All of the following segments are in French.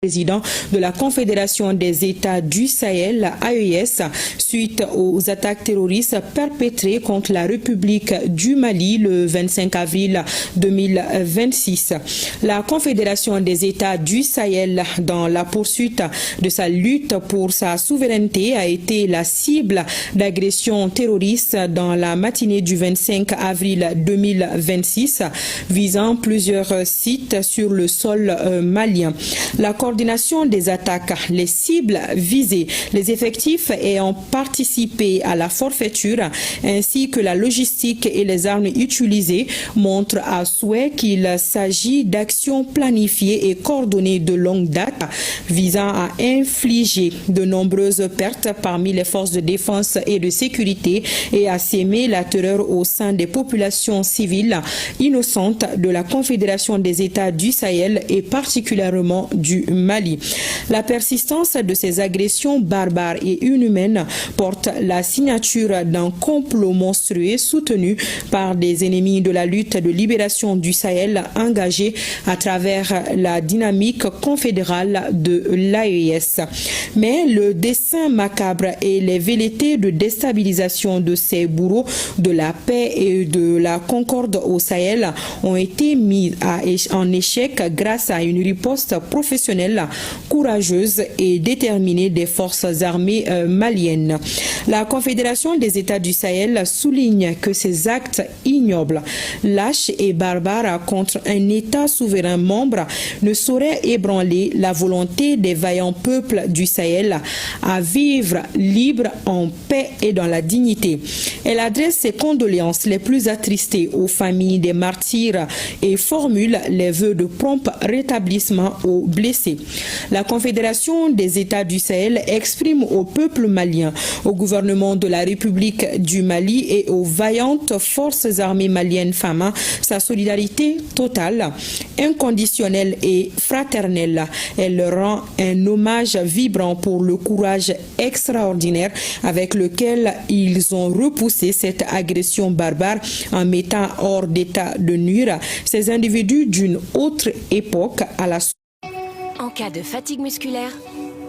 Président de la Confédération des États du Sahel, AES, suite aux attaques terroristes perpétrées contre la République du Mali le 25 avril 2026. La Confédération des États du Sahel, dans la poursuite de sa lutte pour sa souveraineté, a été la cible d'agressions terroristes dans la matinée du 25 avril 2026, visant plusieurs sites sur le sol malien. La coordination des attaques, les cibles visées, les effectifs ayant participé à la forfaiture, ainsi que la logistique et les armes utilisées montrent à souhait qu'il s'agit d'actions planifiées et coordonnées de longue date visant à infliger de nombreuses pertes parmi les forces de défense et de sécurité et à s'aimer la terreur au sein des populations civiles innocentes de la Confédération des États du Sahel et particulièrement du Mali. La persistance de ces agressions barbares et inhumaines porte la signature d'un complot monstrueux soutenu par des ennemis de la lutte de libération du Sahel engagés à travers la dynamique confédérale de l'AES. Mais le dessein macabre et les velléités de déstabilisation de ces bourreaux de la paix et de la concorde au Sahel ont été mis en échec grâce à une riposte professionnelle, courageuse et déterminée des forces armées maliennes. La Confédération des États du Sahel souligne que ces actes ignobles, lâches et barbares contre un État souverain membre ne sauraient ébranler la volonté des vaillants peuples du Sahel à vivre libres, en paix et dans la dignité. Elle adresse ses condoléances les plus attristées aux familles des martyrs et formule les vœux de prompt rétablissement aux blessés. La Confédération des États du Sahel exprime au peuple malien, au gouvernement de la République du Mali et aux vaillantes forces armées maliennes FAMA sa solidarité totale, inconditionnelle et fraternelle. Elle leur rend un hommage vibrant pour le courage extraordinaire avec lequel ils ont repoussé cette agression barbare en mettant hors d'état de nuire ces individus d'une autre époque à la En cas de fatigue musculaire,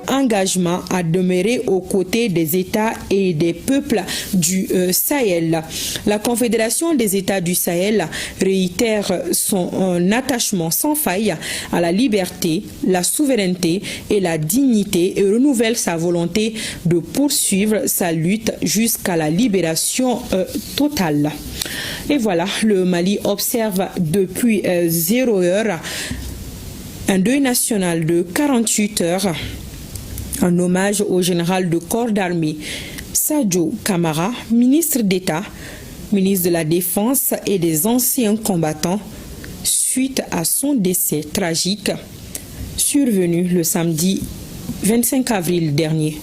engagement à demeurer aux côtés des États et des peuples du Sahel. La Confédération des États du Sahel réitère son attachement sans faille à la liberté, la souveraineté et la dignité et renouvelle sa volonté de poursuivre sa lutte jusqu'à la libération totale. Et voilà, le Mali observe depuis 0 heure un deuil national de 48 heures en hommage au général de corps d'armée Sadio Camara, ministre d'État, ministre de la Défense et des anciens combattants, suite à son décès tragique survenu le samedi 25 avril dernier.